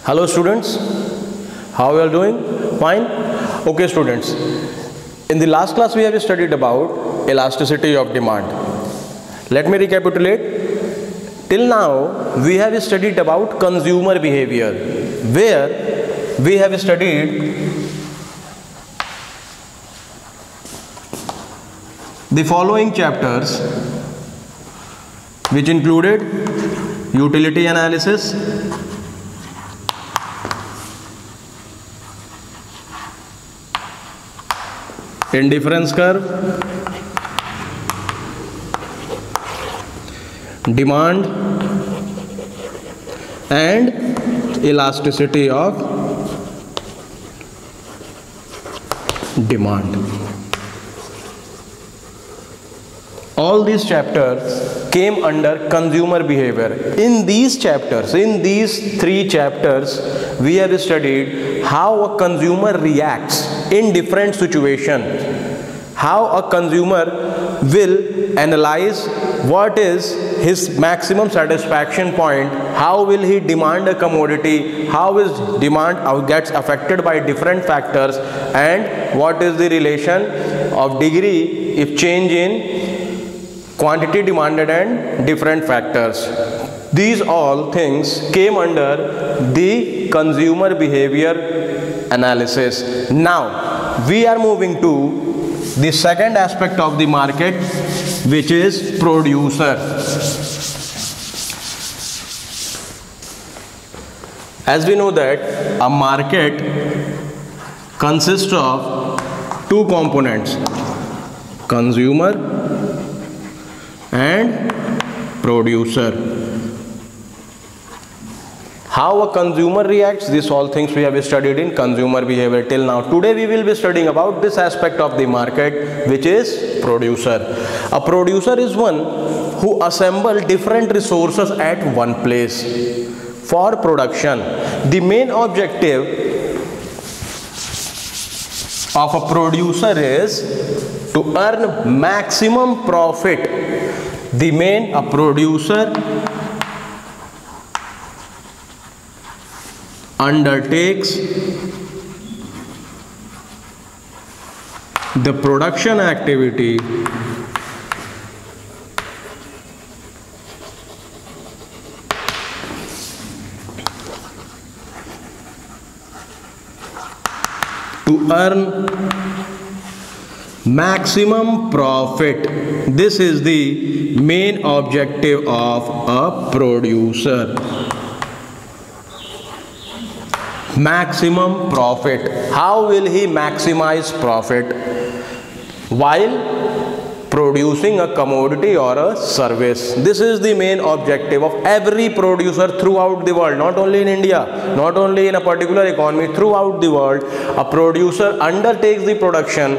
Hello students, how you are doing? Fine? Okay students, in the last class we have studied about elasticity of demand. Let me recapitulate. Till now we have studied about consumer behavior, where we have studied the following chapters, which included utility analysis, indifference curve, demand, and elasticity of demand. All these chapters came under consumer behavior. In these chapters, in these three chapters, we have studied how a consumer reacts in different situations, how a consumer will analyze what is his maximum satisfaction point, how will he demand a commodity, how his demand gets affected by different factors, and what is the relation of degree if change in quantity demanded and different factors. These all things came under the consumer behavior analysis. Now we are moving to the second aspect of the market, which is producer. As we know that a market consists of two components, consumer and producer. How a consumer reacts, this all things we have studied in consumer behavior till now. Today we will be studying about this aspect of the market, which is producer. A producer is one who assemble different resources at one place for production. The main objective of a producer is to earn maximum profit. A producer undertakes the production activity to earn maximum profit. This is the main objective of a producer. Maximum profit. How will he maximize profit? While producing a commodity or a service. This is the main objective of every producer throughout the world, not only in India, not only in a particular economy, throughout the world. A producer undertakes the production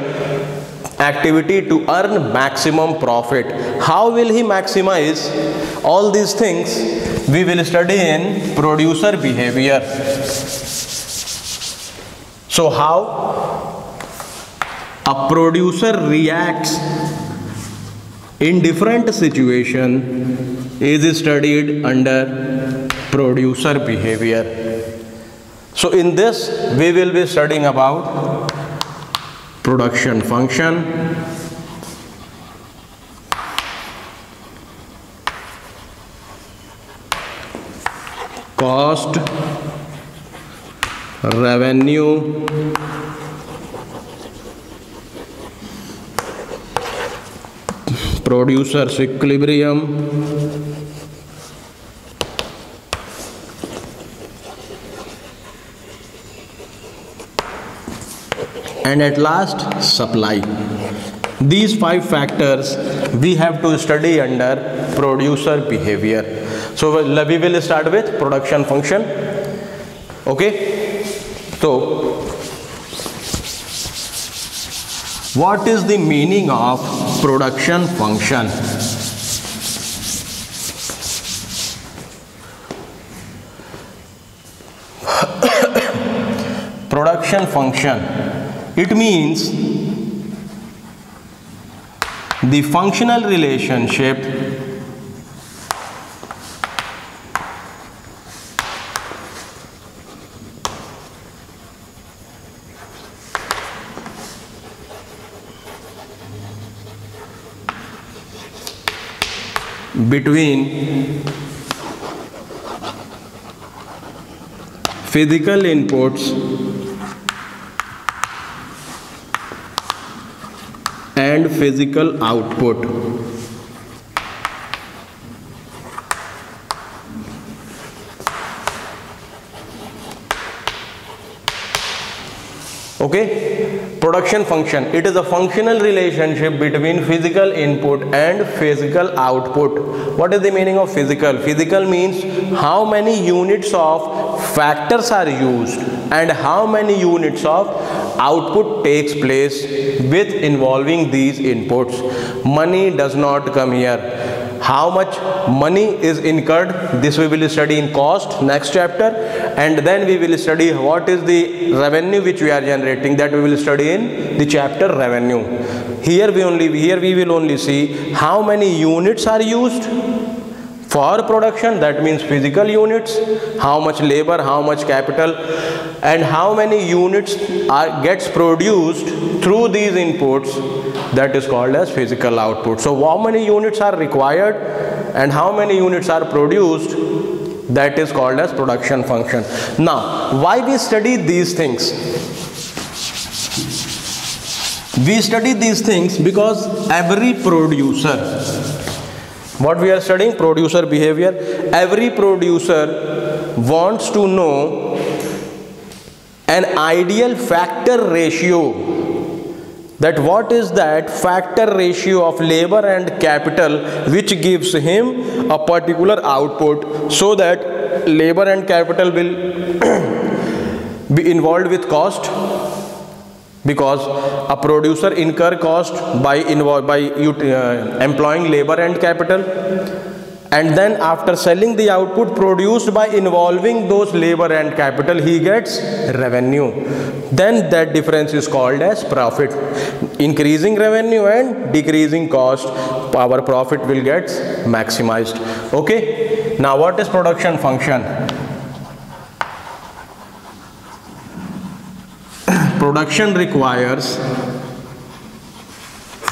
activity to earn maximum profit. How will he maximize? All these things we will study in producer behavior. So how a producer reacts in different situations is studied under producer behavior. So in this we will be studying about production function, cost, revenue, producer's equilibrium, and at last supply. These five factors we have to study under producer behavior. So we will start with production function. Okay, so what is the meaning of production function? Production function, it means the functional relationship between physical inputs and physical output. Okay, production function. It is a functional relationship between physical input and physical output. What is the meaning of physical? Physical means how many units of factors are used and how many units of output takes place with involving these inputs. Money does not come here. How much money is incurred, this we will study in cost next chapter, and then we will study what is the revenue which we are generating, that we will study in the chapter revenue. Here we will only see how many units are used for production, that means physical units, how much labor, how much capital, and how many units gets produced through these inputs, that is called as physical output. So how many units are required and how many units are produced, that is called as production function. Now, why we study these things? We study these things because every producer, what we are studying, producer behavior, every producer wants to know an ideal factor ratio, that what is that factor ratio of labor and capital which gives him a particular output, so that labor and capital will be involved with cost, because a producer incur cost by employing labor and capital, and then after selling the output produced by involving those labor and capital, he gets revenue. Then that difference is called as profit. Increasing revenue and decreasing cost, our profit will get maximized. Okay, now what is production function? Production requires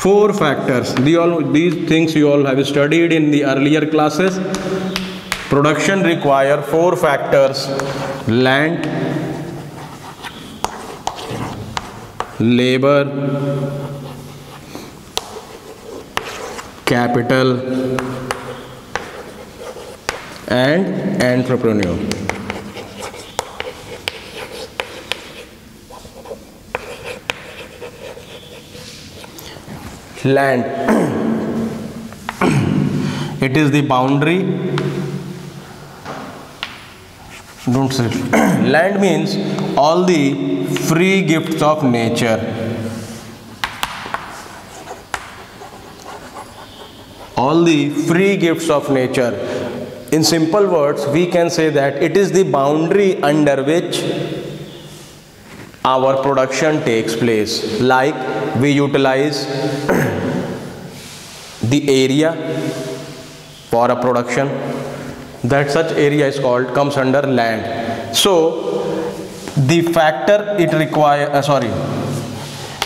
4 factors. These things you all have studied in the earlier classes. Production require 4 factors: land, labor, capital, and entrepreneur. Land, it is the boundary. Don't say land means all the free gifts of nature. All the free gifts of nature. In simple words, we can say that it is the boundary under which our production takes place. Like we utilize the area for a production, that such area is called, comes under land. So the factor it require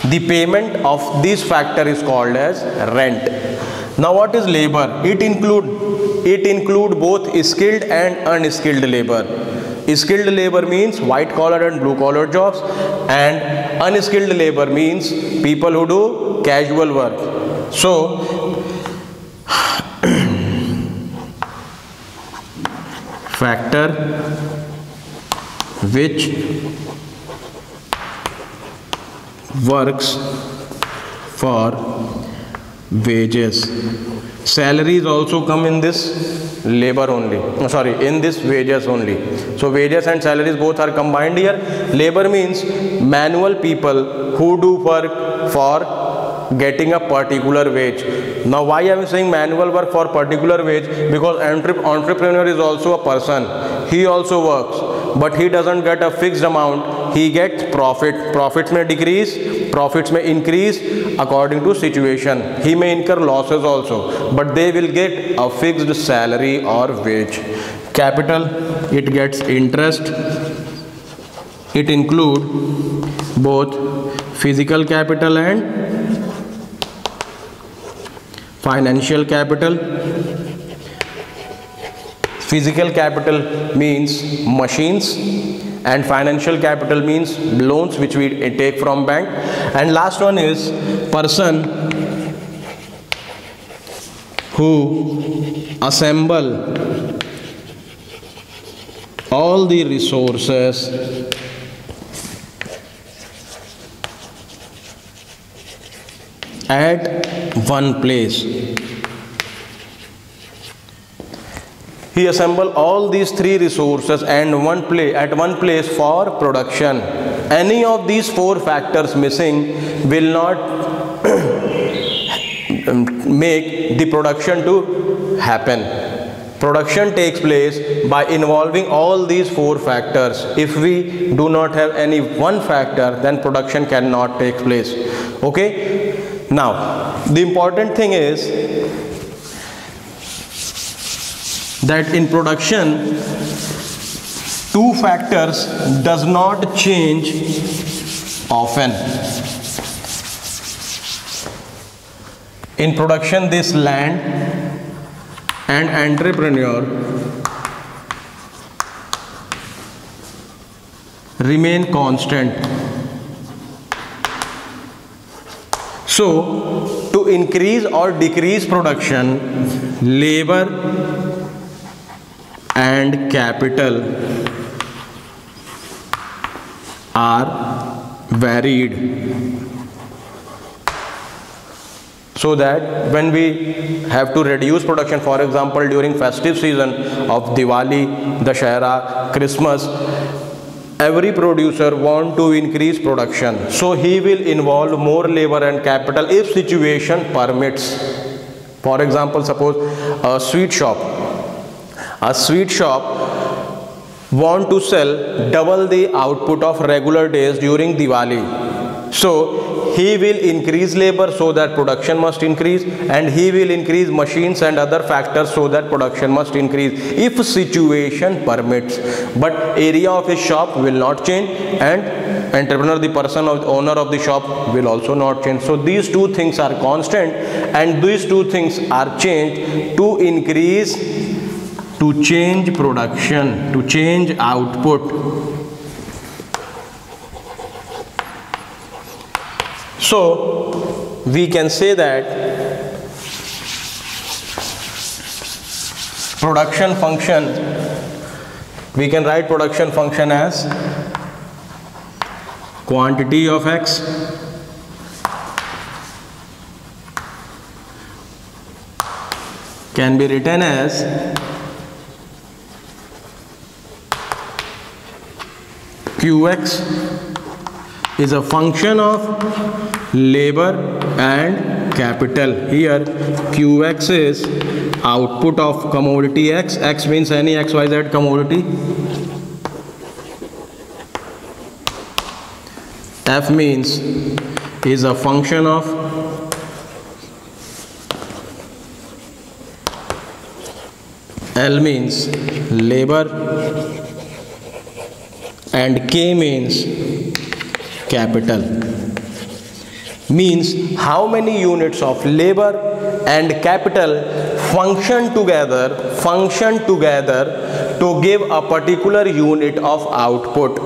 the payment of this factor is called as rent. Now what is labor? It include both skilled and unskilled labor. Skilled labor means white collar and blue collar jobs, and unskilled labor means people who do casual work. So factor which works for wages. Salaries also come in this labor only, in this wages only. So wages and salaries both are combined here. Labor means manual people who do work for getting a particular wage. Now why I am saying manual work for particular wage? Because entrepreneur is also a person. He also works, but he doesn't get a fixed amount. He gets profit. Profits may decrease, profits may increase according to situation. He may incur losses also, but they will get a fixed salary or wage. Capital, it gets interest. It includes both physical capital and financial capital. Physical capital means machines, and financial capital means loans which we take from bank. And last one is person who assemble all the resources at one place. He assembled all these three resources and at one place for production. Any of these four factors missing will not make the production to happen. Production takes place by involving all these four factors. If we do not have any one factor, then production cannot take place. Okay? Now, the important thing is that in production, two factors does not change often. In production, this land and entrepreneur remain constant. So, to increase or decrease production, labor and capital are varied, so that when we have to reduce production, for example during festive season of Diwali, Dashera, Christmas, every producer want to increase production, so he will involve more labor and capital if situation permits. For example, suppose a sweet shop want to sell double the output of regular days during Diwali. So he will increase labor so that production must increase, and he will increase machines and other factors so that production must increase if situation permits. But area of his shop will not change, and entrepreneur, the person of the owner of the shop, will also not change. So these two things are constant, and these two things are changed to increase, to change production, to change output. So we can say that production function, we can write production function as quantity of X can be written as Qx is a function of labor and capital. Here Qx is output of commodity X. X means any XYZ commodity. F means is a function of L means labor, and K means capital. Means how many units of labor and capital function together to give a particular unit of output.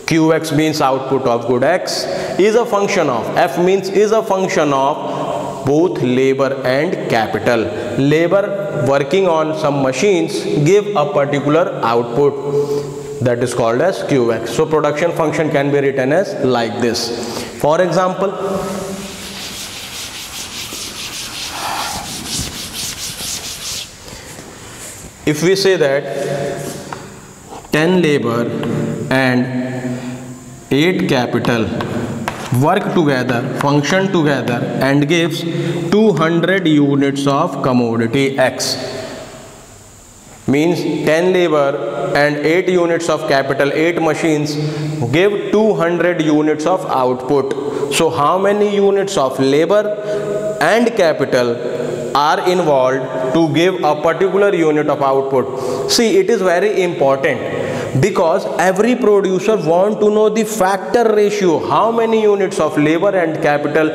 Qx means output of good X is a function of, F means is a function of both labor and capital. Labor working on some machines give a particular output, that is called as Qx. So production function can be written as like this. For example, if we say that 10 labor and 8 capital work together, function together, and gives 200 units of commodity X. Means 10 labor and 8 units of capital, 8 machines give 200 units of output. So how many units of labor and capital are involved to give a particular unit of output? See, it is very important. Because every producer want to know the factor ratio, how many units of labor and capital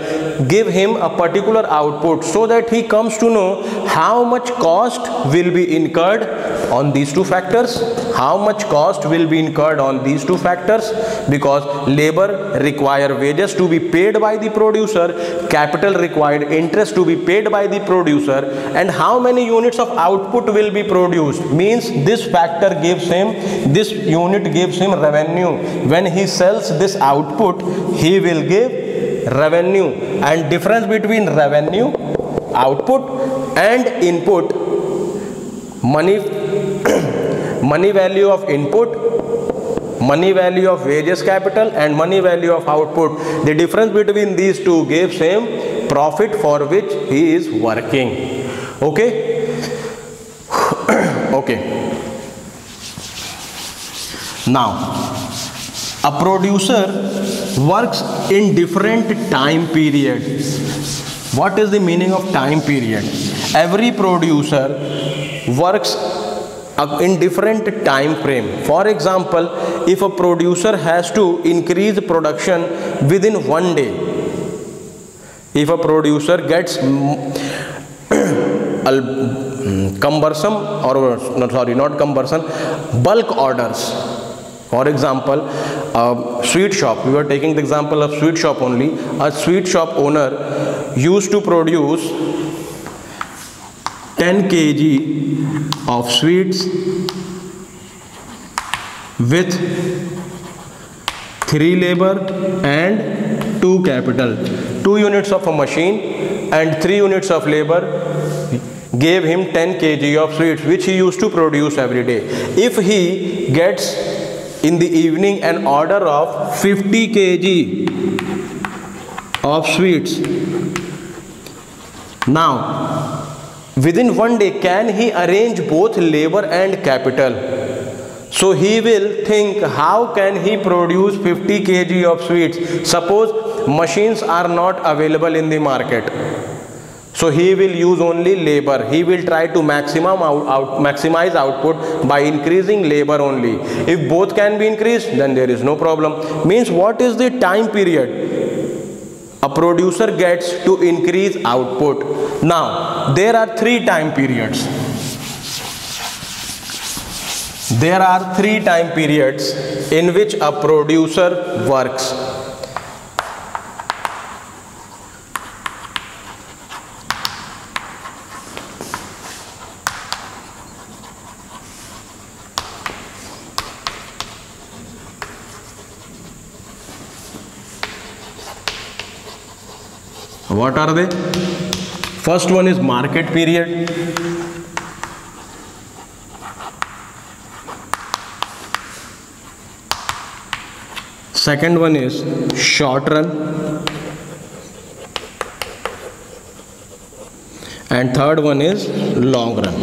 give him a particular output, so that he comes to know how much cost will be incurred on these two factors, how much cost will be incurred on these two factors, because labor require wages to be paid by the producer, capital required interest to be paid by the producer, and how many units of output will be produced, means this factor gives him, this unit gives him revenue. When he sells this output, he will give revenue, and difference between revenue, output and input, money money value of input, money value of wages capital, and money value of output, the difference between these two gives him profit for which he is working. Okay. Okay. Now, a producer works in different time period. What is the meaning of time period? Every producer works in different time frame. For example, if a producer has to increase production within one day, if a producer gets cumbersome, or no, sorry, not cumbersome, bulk orders. For example, a sweet shop, we were taking the example of sweet shop only. A sweet shop owner used to produce 10 kg of sweets with 3 labor and 2 capital. 2 units of a machine and 3 units of labor gave him 10 kg of sweets, which he used to produce every day. If he gets in the evening an order of 50 kg of sweets, now within one day, can he arrange both labor and capital? So he will think, how can he produce 50 kg of sweets? Suppose machines are not available in the market, so he will use only labor. He will try to maximize output by increasing labor only. If both can be increased, then there is no problem. Means, what is the time period a producer gets to increase output? Now, there are 3 time periods. There are 3 time periods in which a producer works. What are they? First one is market period. Second one is short run. And third one is long run.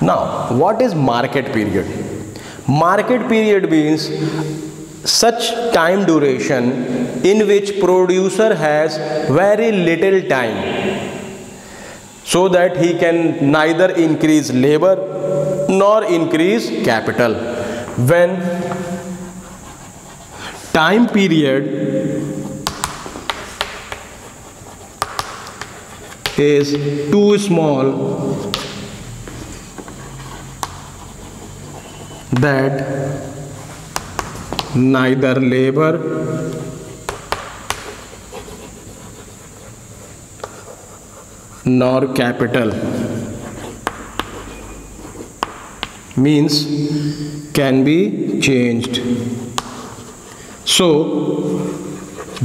Now, what is market period? Market period means such time duration in which producer has very little time, so that he can neither increase labor nor increase capital. When time period is too small, that neither labor nor capital means can be changed. So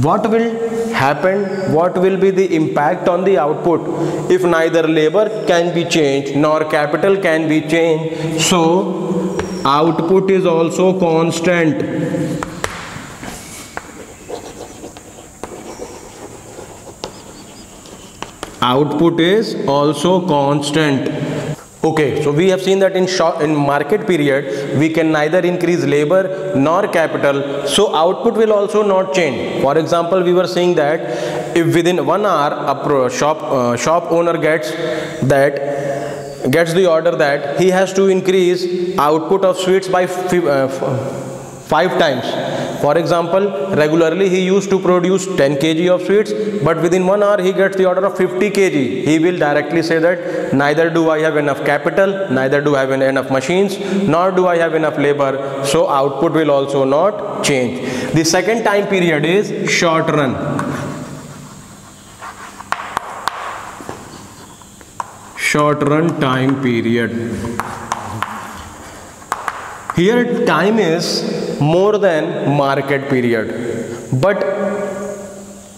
what will happen? What will be the impact on the output if neither labor can be changed nor capital can be changed? So output is also constant. Output is also constant. Okay, so we have seen that in market period we can neither increase labor nor capital, so output will also not change. For example, we were saying that if within 1 hour a shop owner gets the order that he has to increase output of sweets by 5 times. For example, regularly he used to produce 10 kg of sweets, but within 1 hour he gets the order of 50 kg. He will directly say that neither do I have enough capital, neither do I have enough machines, nor do I have enough labor, so output will also not change. The second time period is short run. Short run time period. Here time is more than market period, but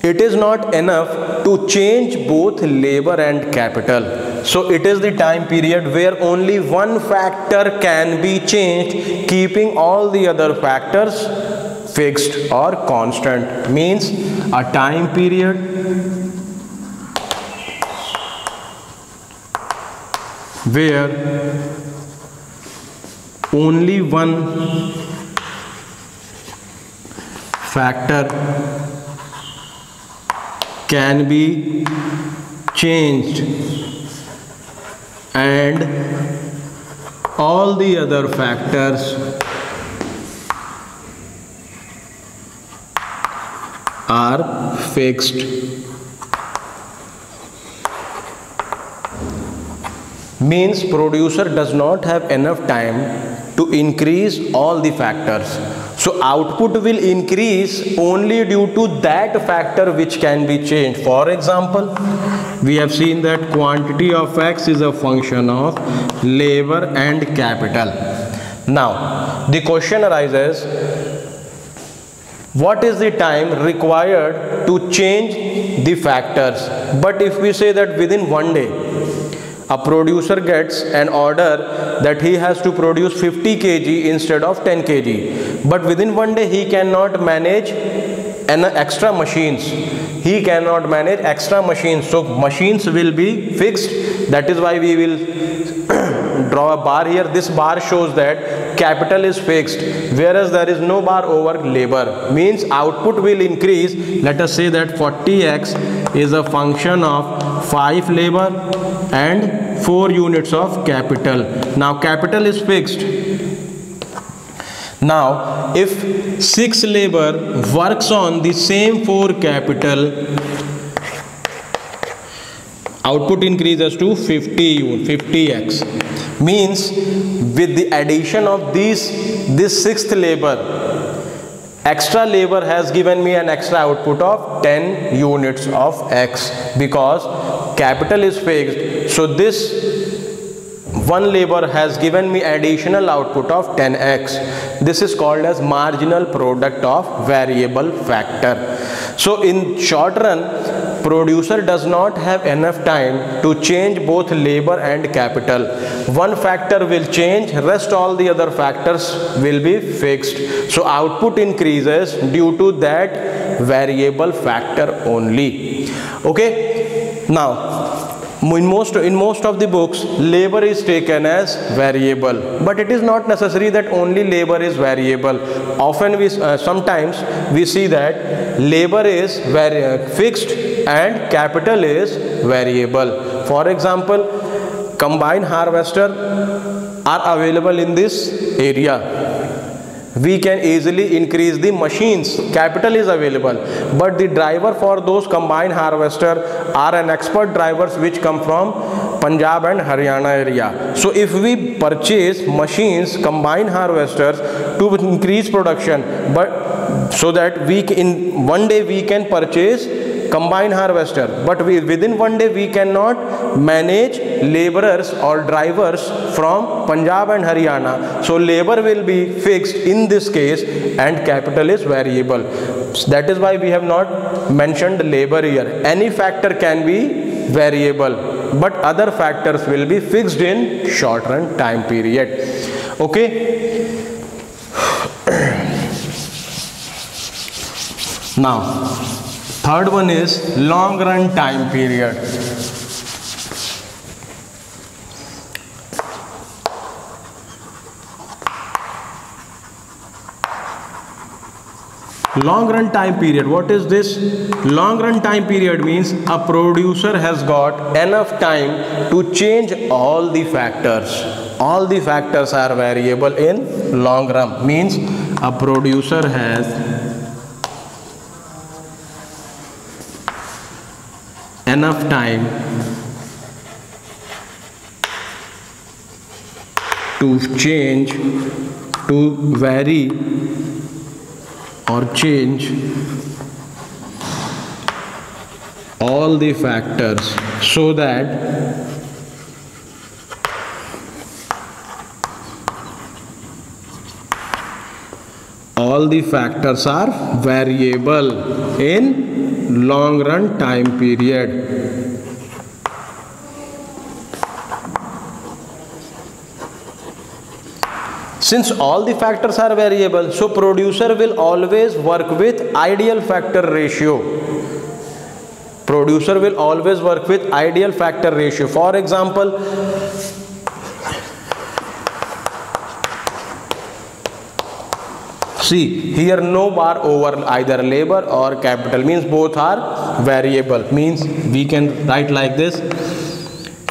it is not enough to change both labor and capital. So it is the time period where only one factor can be changed, keeping all the other factors fixed or constant. Means a time period where only one factor can be changed and all the other factors are fixed. Means producer does not have enough time to increase all the factors. So output will increase only due to that factor which can be changed. For example, we have seen that quantity of X is a function of labor and capital. Now the question arises, what is the time required to change the factors? But if we say that within 1 day a producer gets an order that he has to produce 50 kg instead of 10 kg, but within 1 day he cannot manage an extra machines. He cannot manage extra machines, so machines will be fixed. That is why we will draw a bar here. This bar shows that capital is fixed, whereas there is no bar over labor. Means output will increase. Let us say that 40x is a function of 5 labor and 4 units of capital. Now capital is fixed. Now if 6 labor works on the same 4 capital, output increases to 50x. Means with the addition of this 6th labor, extra labor has given me an extra output of 10 units of X, because capital is fixed. So this one labor has given me additional output of 10x. This is called as marginal product of variable factor. So in short run, producer does not have enough time to change both labor and capital. One factor will change, rest all the other factors will be fixed. So output increases due to that variable factor only. Okay. Now in most of the books, labor is taken as variable, but it is not necessary that only labor is variable. Often sometimes we see that labor is fixed and capital is variable. For example, combine harvester are available in this area. We can easily increase the machines, capital is available, but the driver for those combined harvester are an expert drivers which come from Punjab and Haryana area. So if we purchase machines, combined harvesters to increase production, but so that in 1 day we can purchase combined harvester, but within 1 day we cannot manage laborers or drivers from Punjab and Haryana. So labor will be fixed in this case and capital is variable. That is why we have not mentioned labor here. Any factor can be variable, but other factors will be fixed in short run time period. Okay. Now third one is long run time period. Long run time period. What is this? Long run time period means a producer has got enough time to change all the factors. All the factors are variable in long run. Means a producer has enough time to change, to vary or change all the factors so that all the factors are variable in long run time period. Since all the factors are variable, so producer will always work with ideal factor ratio. Producer will always work with ideal factor ratio. For example, see here no bar over either labor or capital, means both are variable. Means we can write like this: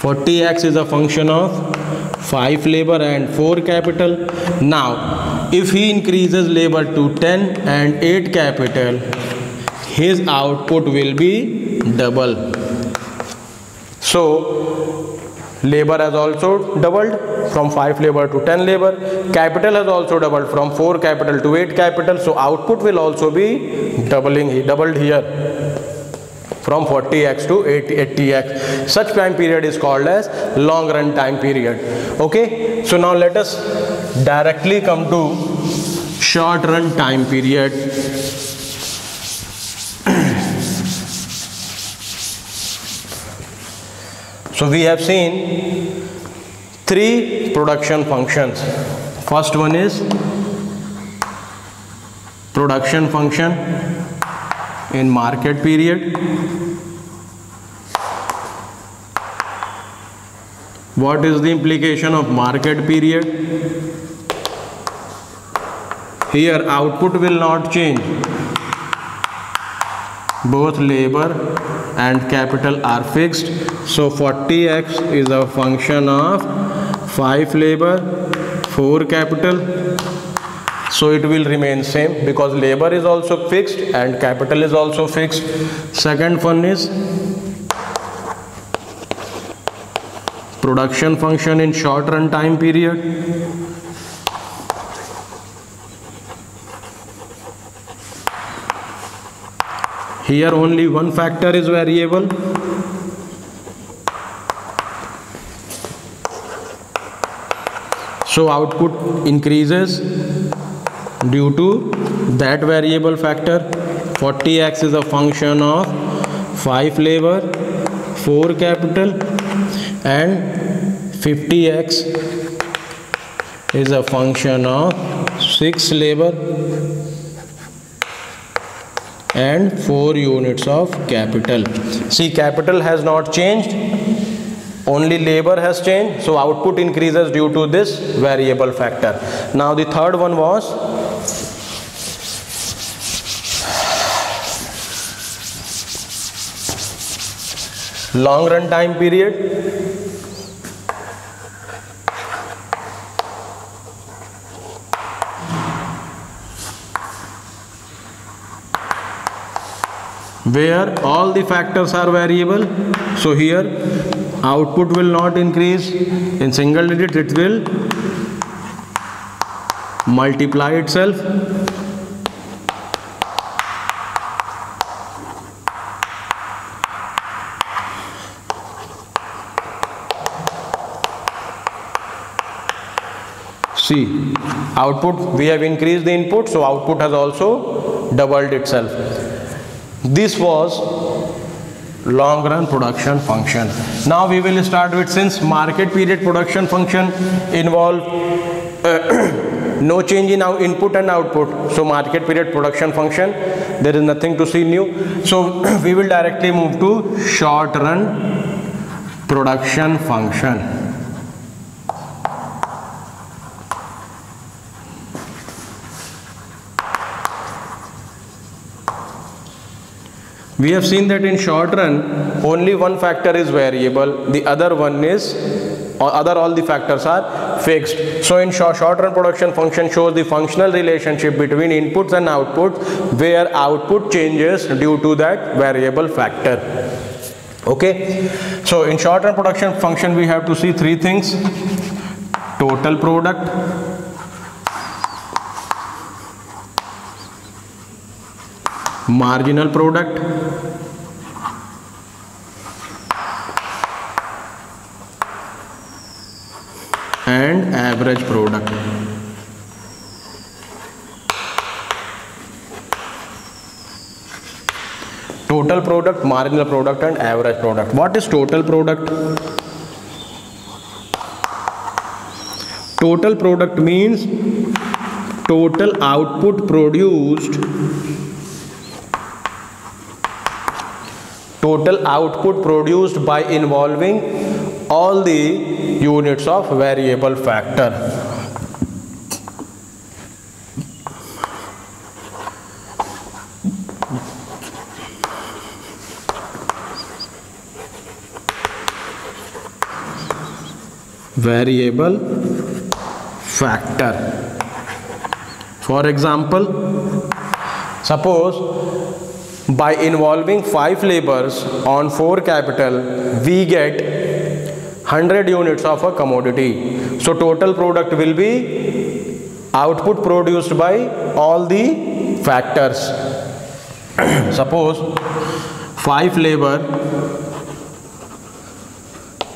40x is a function of 5 labor and 4 capital. Now if he increases labor to 10 and 8 capital, his output will be double. So labor has also doubled from 5 labor to 10 labor. Capital has also doubled from 4 capital to 8 capital. So output will also be doubled here from 40x to 80x. Such time period is called as long run time period. Okay, so now let us directly come to short run time period. So we have seen 3 production functions. First one is production function in market period. What is the implication of market period? Here output will not change. Both labor and capital are fixed. So 40x is a function of 5 labor, 4 capital. So it will remain same because labor is also fixed and capital is also fixed. Second one is production function in short run time period. Here only one factor is variable. So output increases due to that variable factor. 40x is a function of 5 labor, 4 capital, and 50x is a function of 6 labor and 4 units of capital. See, capital has not changed, only labor has changed, so output increases due to this variable factor. Now the third one was long run time period. Where all the factors are variable. So here output will not increase in single digit, it will multiply itself. See, output, we have increased the input, so output has also doubled itself. This was long run production function. Now we will start with, since market period production function involve no change in our input and output, so market period production function, there is nothing to see new. So we will directly move to short run production function. We have seen that in short run only one factor is variable, the other one is, or all the factors are fixed. So in short run production function shows the functional relationship between inputs and outputs, where output changes due to that variable factor. Okay, so in short run production function we have to see three things: total product, marginal product, and average product. Total product, marginal product, and average product. What is total product? Total product means total output produced, by involving all the units of variable factor. Variable factor. For example, suppose by involving 5 labors on 4 capital, we get 100 units of a commodity. So total product will be output produced by all the factors. Suppose 5 labor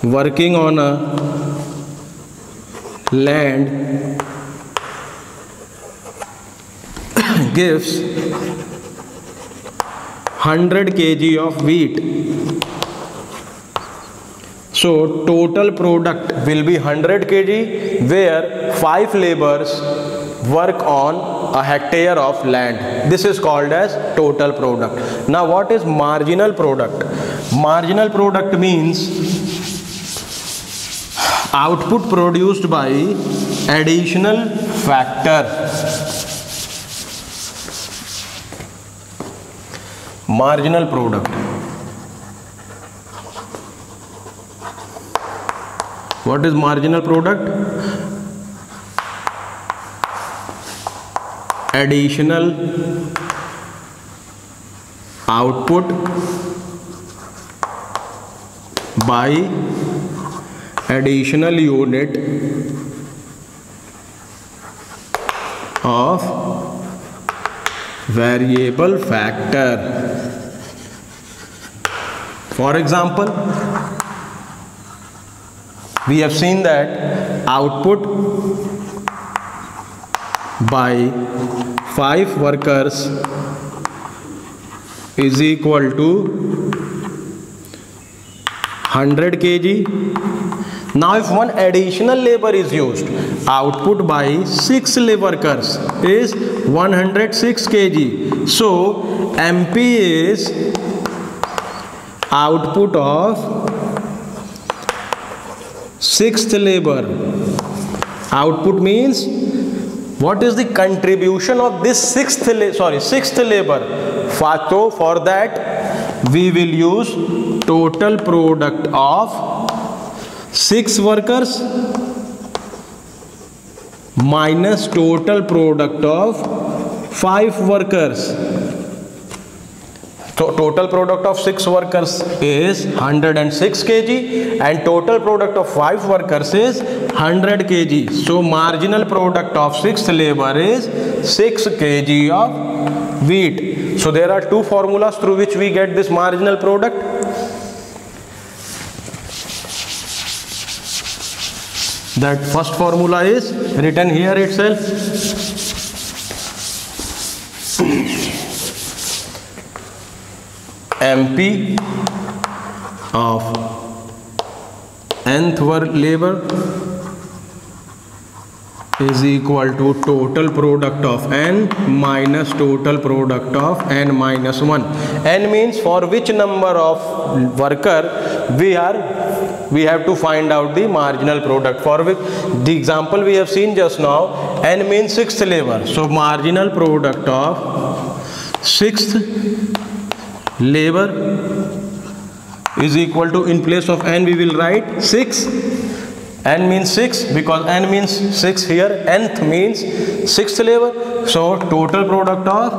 working on a land gives 100 kg of wheat. So total product will be 100 kg, where 5 laborers work on a hectare of land. This is called as total product. Now what is marginal product? Marginal product means output produced by additional factor. Marginal product. What is marginal product? Additional output by additional unit of variable factor. For example, we have seen that output by 5 workers is equal to 100 kg. Now if one additional labor is used, output by 6 workers is 106 kg. So MP is output of 6th labor. Output means what is the contribution of this 6th labor. So for that we will use total product of 6 workers minus total product of 5 workers. So total product of 6 workers is 106 kg and total product of 5 workers is 100 kg. So marginal product of 6th labor is 6 kg of wheat. So there are 2 formulas through which we get this marginal product. That first formula is written here itself. MP of nth labor is equal to total product of n minus total product of n minus 1. N means for which number of worker we have to find out the marginal product. For which the example we have seen just now, n means 6th labor. So marginal product of 6th labor is equal to, in place of n we will write 6. N means 6 because n means 6 here, nth means 6th labor. So total product of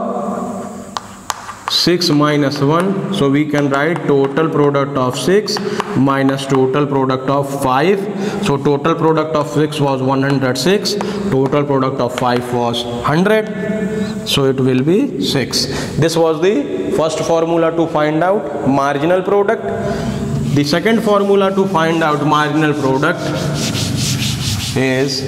6 minus 1, so we can write total product of 6 minus total product of 5. So total product of 6 was 106, total product of 5 was 100, so it will be 6. This was the first formula to find out marginal product. The second formula to find out marginal product is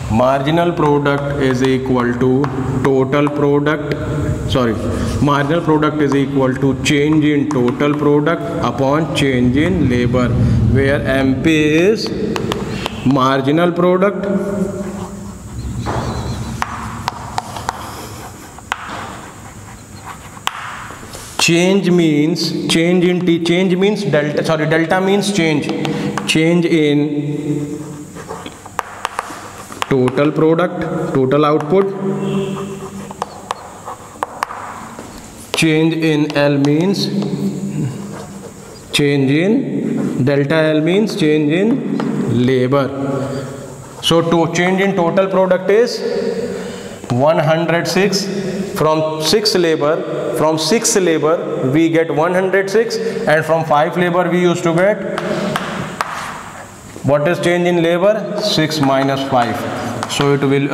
marginal product is equal to total product, marginal product is equal to change in total product upon change in labor, where MP is marginal product, change means change in T, change means delta, delta means change in total product, total output, change in L means change in delta L means change in labor. So to change in total product is 106 from 6 labor, we get 106, and from 5 labor we used to get, what is change in labor? 6 minus 5. So it will,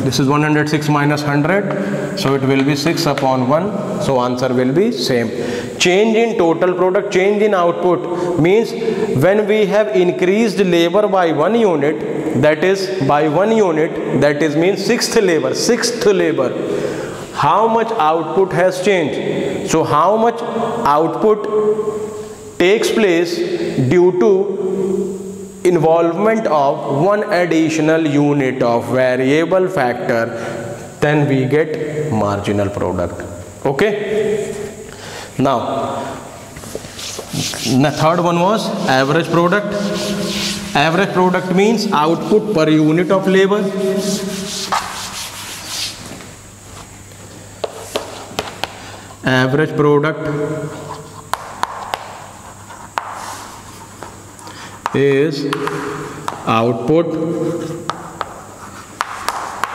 this is 106 minus 100, so it will be 6 upon 1, so answer will be same. Change in total product, change in output means when we have increased labor by 1 unit, that is by 1 unit, that is means 6th labor, how much output has changed? So how much output takes place due to involvement of 1 additional unit of variable factor, then we get marginal product. Okay. Now the third one was average product. Average product means output per unit of labor. Average product is output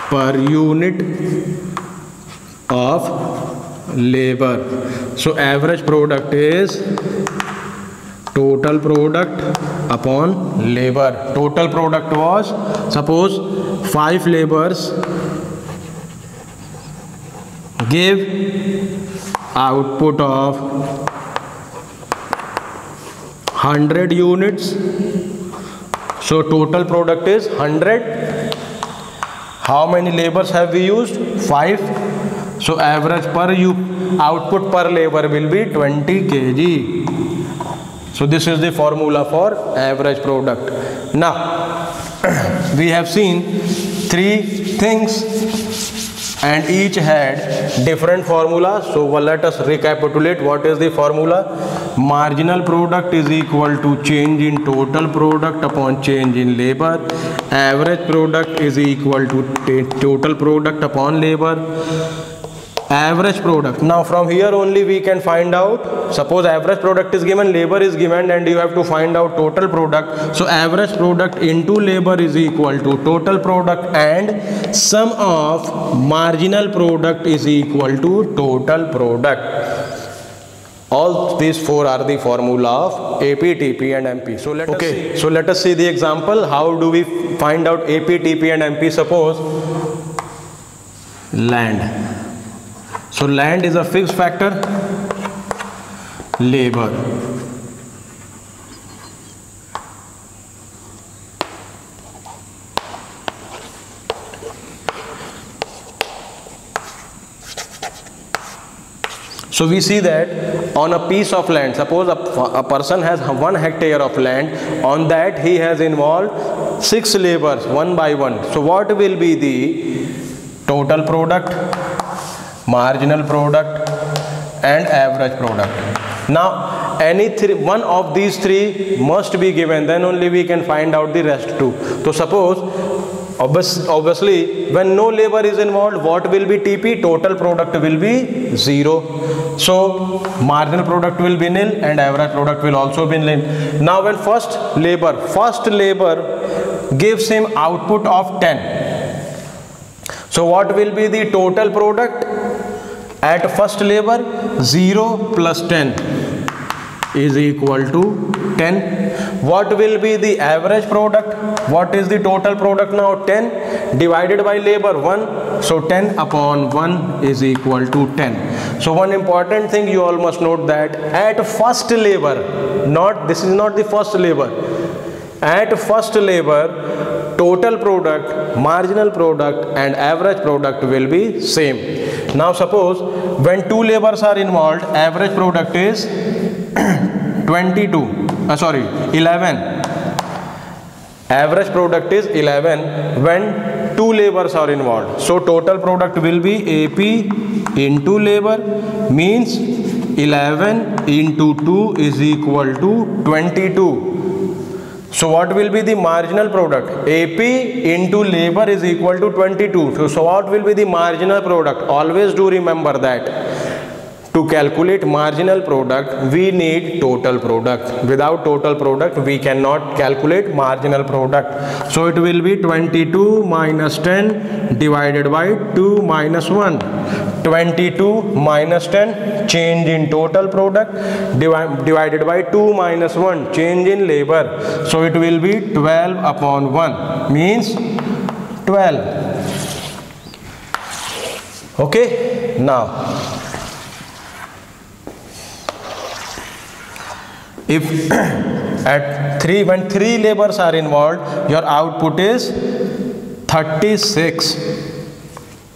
per unit of labor. So average product is total product upon labor. Total product was, suppose 5 laborers give output of 100 units. So total product is 100. How many laborers have we used? 5. So average per output per labor will be 20 kg. So this is the formula for average product. Now we have seen 3 things and each had different formulas. So let us recapitulate what is the formula. Marginal product is equal to change in total product upon change in labor. Average product is equal to total product upon labor. Average product, now from here only we can find out, suppose average product is given, labor is given, and you have to find out total product. So average product into labor is equal to total product, and sum of marginal product is equal to total product. All these 4 are the formula of AP, TP and MP. So let us see the example. How do we find out AP, TP and MP? Suppose land. So land is a fixed factor, labor. So we see that on a piece of land, suppose a person has 1 hectare of land, on that he has involved 6 laborers one by one. So what will be the total product, marginal product and average product? Now one of these 3 must be given, then only we can find out the rest 2. So suppose Obviously, when no labor is involved, what will be TP? Total product will be 0. So marginal product will be nil and average product will also be nil. Now when first labor gives him output of 10. So what will be the total product at first labor? 0 plus 10 is equal to 10. What will be the average product? What is the total product now? 10 divided by labor 1. So 10 upon 1 is equal to 10. So one important thing you all must note that at first labor, this is not the first labor. At first labor, total product, marginal product and average product will be same. Now suppose when 2 labors are involved, average product is 11. Average product is 11 when 2 labors are involved. So total product will be AP into labor, means 11 into 2 is equal to 22. So what will be the marginal product? AP into labor is equal to 22. So what will be the marginal product? Always do remember that to calculate marginal product, we need total product. Without total product, we cannot calculate marginal product. So it will be 22 minus 10 divided by 2 minus 1. 22 minus 10, change in total product, divided by 2 minus 1, change in labor. So it will be 12 upon 1, means 12. Okay, now if when 3 labors are involved, your output is 36.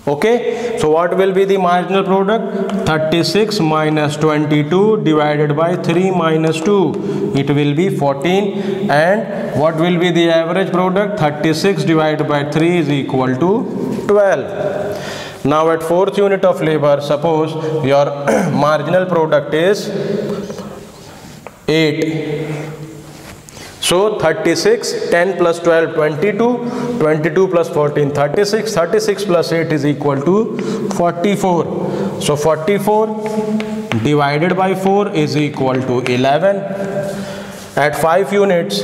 Okay, so what will be the marginal product? 36 minus 22 divided by 3 minus 2, it will be 14. And what will be the average product? 36 divided by 3 is equal to 12. Now at 4th unit of labor, suppose your marginal product is 8. So 36, 10 plus 12, 22, 22 plus 14, 36, 36 plus 8 is equal to 44. So 44 divided by 4 is equal to 11. At 5 units,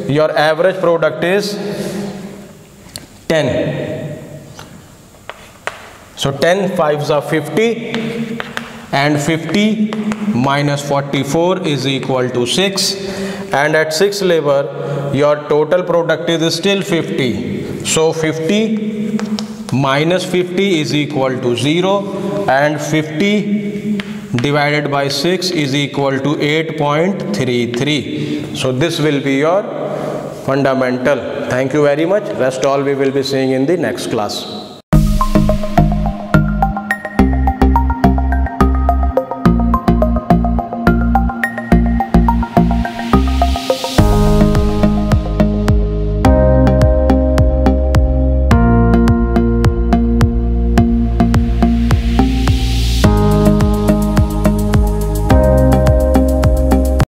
your average product is 10. So 10 5s are 50 and 50 minus 44 is equal to 6. And at 6 labor, your total product is still 50. So 50 minus 50 is equal to 0 and 50 divided by 6 is equal to 8.33. So this will be your fundamental. Thank you very much. Rest all we will be seeing in the next class.